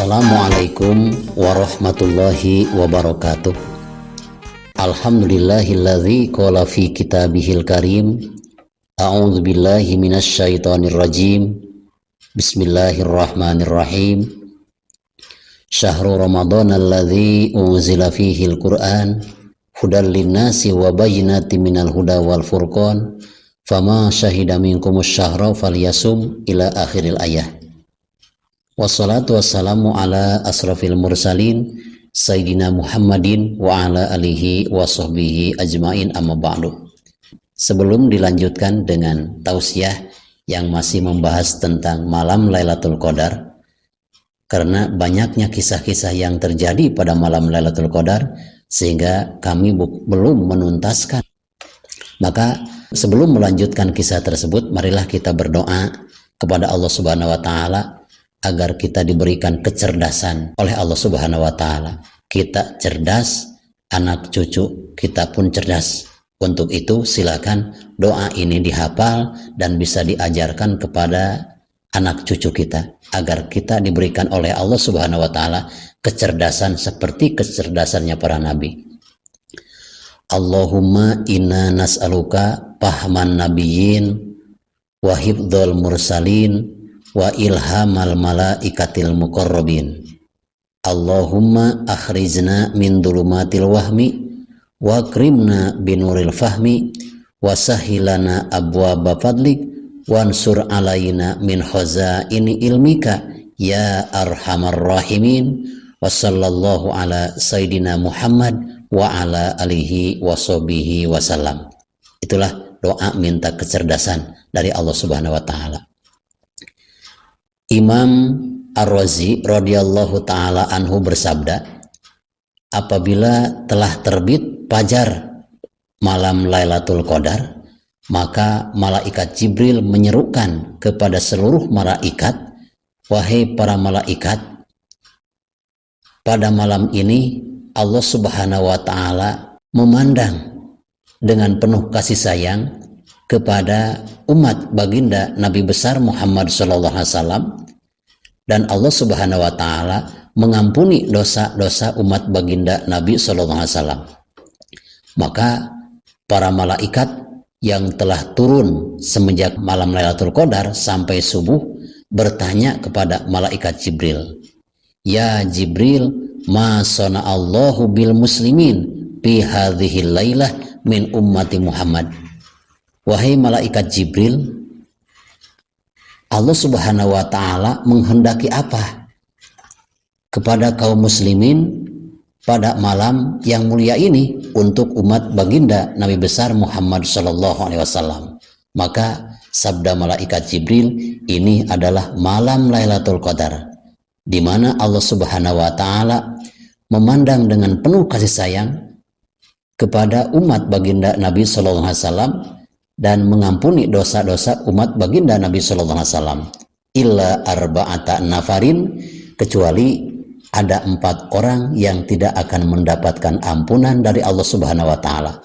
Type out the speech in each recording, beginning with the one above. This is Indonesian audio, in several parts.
Assalamualaikum warahmatullahi wabarakatuh. Alhamdulillahilladzi qala fi kitabihil karim. A'udzu billahi minasyaitonir rajim. Bismillahirrahmanirrahim. Syahrul Ramadhanal ladzi unzila fihil Qur'an hudal linnasi wa bayyinatin minal huda wal furqan. Fama syahida minkumus syahra falyasum ila akhiril ayah. Wassalatu wassalamu ala asrafil mursalin Sayyidina Muhammadin wa ala alihi wa sahbihi ajmain, amma ba'du. Sebelum dilanjutkan dengan tausiah yang masih membahas tentang malam Lailatul Qadar, karena banyaknya kisah-kisah yang terjadi pada malam Lailatul Qadar sehingga kami belum menuntaskan. Maka sebelum melanjutkan kisah tersebut, marilah kita berdoa kepada Allah Subhanahu wa taala agar kita diberikan kecerdasan oleh Allah Subhanahu wa taala. Kita cerdas, anak cucu kita pun cerdas. Untuk itu silakan doa ini dihafal dan bisa diajarkan kepada anak cucu kita agar kita diberikan oleh Allah Subhanahu wa taala kecerdasan seperti kecerdasannya para nabi. Allahumma inna nas'aluka fahman nabiyyin wa hifdzal mursalin wa ilhamal malaikatil muqarrabin. Allahumma akhrijna min dhulumatil wahmi wa akrimna binuril fahmi wa sahhilana abwaaba fadlik wansur alaina min khazaini ilmika ya arhamar rahimin. Wa sallallahu ala sayyidina Muhammad wa ala alihi wa sahbihi wasallam. Itulah doa minta kecerdasan dari Allah Subhanahu wa taala. Imam Ar-Razi radhiyallahu taala anhu bersabda, apabila telah terbit fajar malam Lailatul Qadar, maka malaikat Jibril menyerukan kepada seluruh malaikat, wahai para malaikat, pada malam ini Allah Subhanahu wa taala memandang dengan penuh kasih sayang kepada umat baginda Nabi besar Muhammad SAW, dan Allah Subhanahu wa taala mengampuni dosa-dosa umat baginda Nabi SAW. Maka para malaikat yang telah turun semenjak malam Lailatul Qadar sampai subuh bertanya kepada malaikat Jibril, ya Jibril, ma sana'allahu bil muslimin fi hadhil lailah min ummati Muhammad. Wahai malaikat Jibril, Allah Subhanahu wa taala menghendaki apa kepada kaum muslimin pada malam yang mulia ini untuk umat baginda Nabi besar Muhammad sallallahu alaihi wasallam. Maka sabda malaikat Jibril, ini adalah malam Lailatul Qadar di mana Allah Subhanahu wa taala memandang dengan penuh kasih sayang kepada umat baginda Nabi sallallahu alaihi wasallam dan mengampuni dosa-dosa umat baginda Nabi sallallahu alaihi wasallam. Illa arba'ata nafarin, kecuali ada 4 orang yang tidak akan mendapatkan ampunan dari Allah Subhanahu wa taala.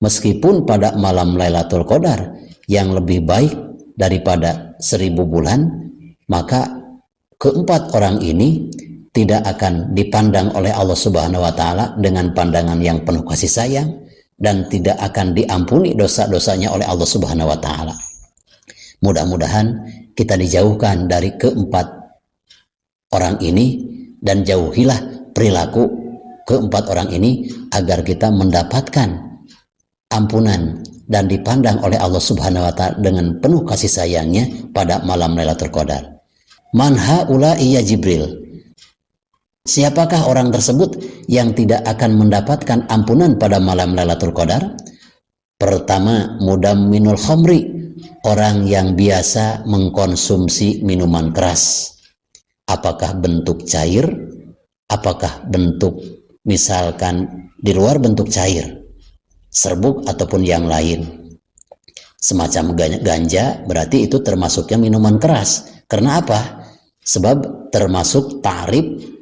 Meskipun pada malam Lailatul Qadar yang lebih baik daripada 1000 bulan, maka keempat orang ini tidak akan dipandang oleh Allah Subhanahu wa taala dengan pandangan yang penuh kasih sayang dan tidak akan diampuni dosa-dosanya oleh Allah Subhanahu wa taala. Mudah-mudahan kita dijauhkan dari keempat orang ini dan jauhilah perilaku keempat orang ini agar kita mendapatkan ampunan dan dipandang oleh Allah Subhanahu wa taala dengan penuh kasih sayangnya pada malam Lailatul Qadar. Man haula'i ya Jibril? Siapakah orang tersebut yang tidak akan mendapatkan ampunan pada malam Lailatul Qadar? Pertama, mudamminul khamri, orang yang biasa mengkonsumsi minuman keras. Apakah bentuk cair? Apakah bentuk misalkan di luar bentuk cair, serbuk ataupun yang lain? Semacam ganja, berarti itu termasuknya minuman keras. Karena apa? Sebab termasuk ta'rif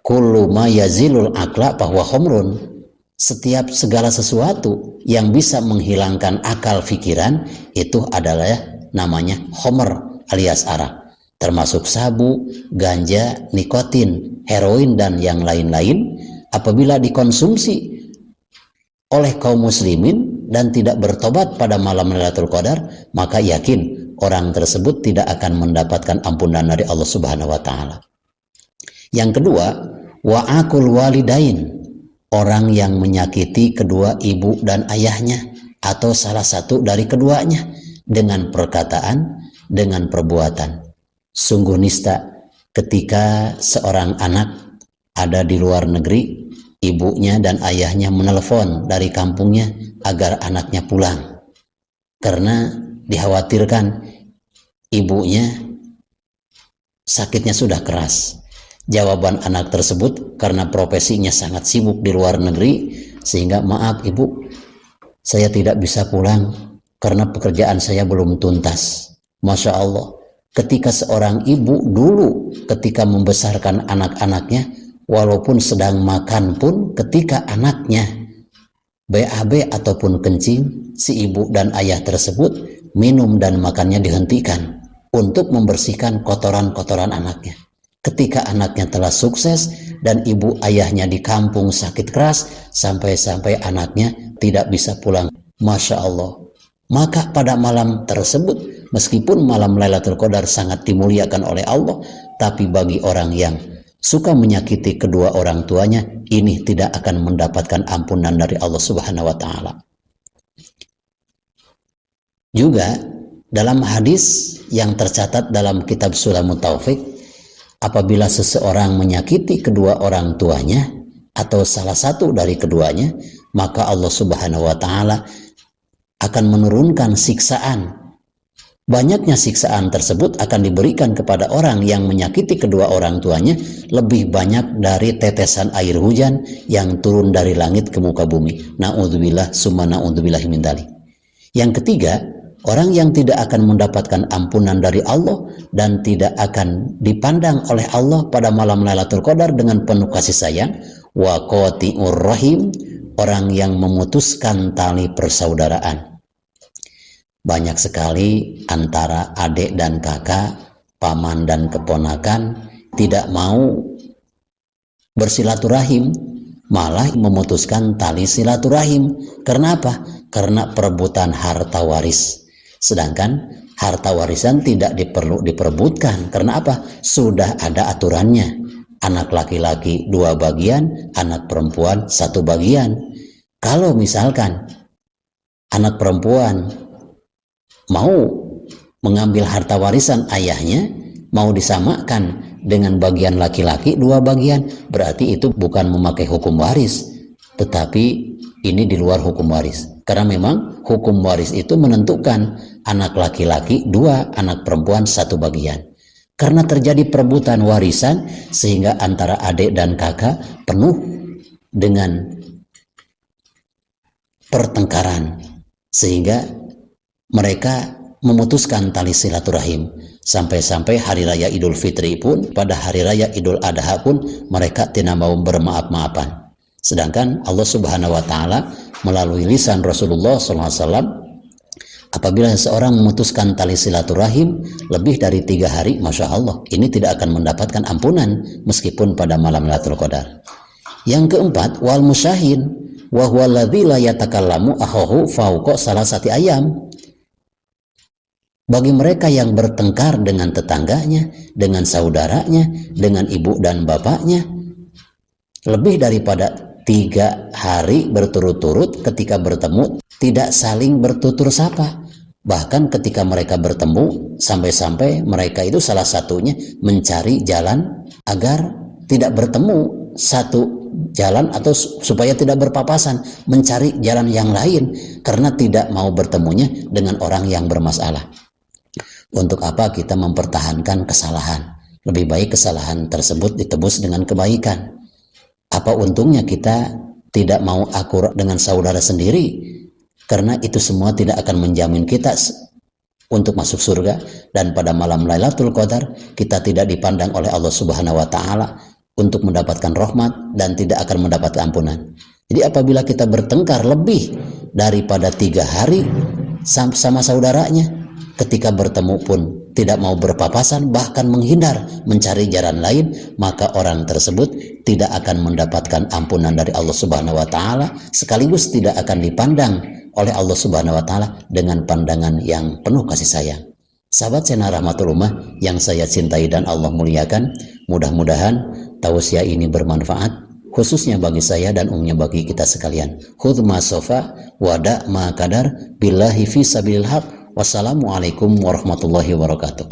kullu ma yazilul aqla bahwa khamrun. Setiap segala sesuatu yang bisa menghilangkan akal pikiran itu adalah namanya khamr alias arak. Termasuk sabu, ganja, nikotin heroin dan yang lain-lain, apabila dikonsumsi oleh kaum muslimin dan tidak bertobat pada malam Lailatul Qadar, maka yakin orang tersebut tidak akan mendapatkan ampunan dari Allah Subhanahu wa taala. Yang kedua, wa'akul walidain, orang yang menyakiti kedua ibu dan ayahnya atau salah satu dari keduanya dengan perkataan, dengan perbuatan. Sungguh nista ketika seorang anak ada di luar negeri, ibunya dan ayahnya menelepon dari kampungnya agar anaknya pulang karena dikhawatirkan ibunya sakitnya sudah keras. Jawaban anak tersebut, karena profesinya sangat sibuk di luar negeri, sehingga maaf ibu, saya tidak bisa pulang karena pekerjaan saya belum tuntas. Masya Allah, ketika seorang ibu dulu ketika membesarkan anak-anaknya, walaupun sedang makan pun, ketika anaknya BAB ataupun kencing, si ibu dan ayah tersebut minum dan makannya dihentikan untuk membersihkan kotoran-kotoran anaknya. Ketika anaknya telah sukses dan ibu ayahnya di kampung sakit keras, sampai-sampai anaknya tidak bisa pulang. Masya Allah. Maka pada malam tersebut, meskipun malam Lailatul Qadar sangat dimuliakan oleh Allah, tapi bagi orang yang suka menyakiti kedua orang tuanya, ini tidak akan mendapatkan ampunan dari Allah Subhanahu wa taala. Juga dalam hadis yang tercatat dalam kitab Sulamut Taufik, apabila seseorang menyakiti kedua orang tuanya atau salah satu dari keduanya, maka Allah Subhanahu wa taala akan menurunkan siksaan. Banyaknya siksaan tersebut akan diberikan kepada orang yang menyakiti kedua orang tuanya lebih banyak dari tetesan air hujan yang turun dari langit ke muka bumi. Na'udzubillah summa na'udzubillah min dzalik. Yang ketiga, orang yang tidak akan mendapatkan ampunan dari Allah dan tidak akan dipandang oleh Allah pada malam Lailatul Qadar dengan penuh kasih sayang, wa qati'ur rahim, orang yang memutuskan tali persaudaraan. Banyak sekali antara adik dan kakak, paman dan keponakan tidak mau bersilaturahim, malah memutuskan tali silaturahim. Karena apa? Karena perebutan harta waris. Sedangkan harta warisan tidak diperebutkan. Karena apa? Sudah ada aturannya. Anak laki-laki 2 bagian, anak perempuan 1 bagian. Kalau misalkan anak perempuan mau mengambil harta warisan ayahnya, mau disamakan dengan bagian laki-laki 2 bagian, berarti itu bukan memakai hukum waris, tetapi ini di luar hukum waris. Karena memang hukum waris itu menentukan anak laki-laki 2, anak perempuan 1 bagian. Karena terjadi perebutan warisan, sehingga antara adik dan kakak penuh dengan pertengkaran, sehingga mereka memutuskan tali silaturahim. Sampai-sampai hari raya Idul Fitri pun, pada hari raya Idul Adha pun, mereka tidak mau bermaaf-maafan. Sedangkan Allah Subhanahu wa taala melalui lisan Rasulullah SAW, apabila seseorang memutuskan tali silaturahim lebih dari 3 hari, Masya Allah, ini tidak akan mendapatkan ampunan meskipun pada malam Lailatul Qadar. Yang keempat, wal musyahin wa huwa alladzi la yatakallamu akhahu fawqa salasati ayam. Bagi mereka yang bertengkar dengan tetangganya, dengan saudaranya, dengan ibu dan bapaknya, lebih daripada 3 hari berturut-turut ketika bertemu, tidak saling bertutur sapa. Bahkan ketika mereka bertemu, sampai-sampai mereka itu salah satunya mencari jalan agar tidak bertemu satu jalan, atau supaya tidak berpapasan, mencari jalan yang lain karena tidak mau bertemunya dengan orang yang bermasalah. Untuk apa kita mempertahankan kesalahan? Lebih baik kesalahan tersebut ditebus dengan kebaikan. Apa untungnya kita tidak mau akur dengan saudara sendiri? Karena itu semua tidak akan menjamin kita untuk masuk surga. Dan pada malam Lailatul Qadar kita tidak dipandang oleh Allah Subhanahu wa taala untuk mendapatkan rahmat dan tidak akan mendapatkan ampunan. Jadi apabila kita bertengkar lebih daripada 3 hari sama saudaranya, ketika bertemu pun tidak mau berpapasan, bahkan menghindar, mencari jalan lain, maka orang tersebut tidak akan mendapatkan ampunan dari Allah Subhanahu wa Ta'ala, sekaligus tidak akan dipandang oleh Allah Subhanahu wa Ta'ala dengan pandangan yang penuh kasih sayang. Sahabat channel Rahmatul Ummah yang saya cintai dan Allah muliakan, mudah-mudahan tausiah ini bermanfaat, khususnya bagi saya dan umumnya bagi kita sekalian. Khudh ma sofa wada ma kadar billahi fi sabilil haq. Wassalamualaikum warahmatullahi wabarakatuh.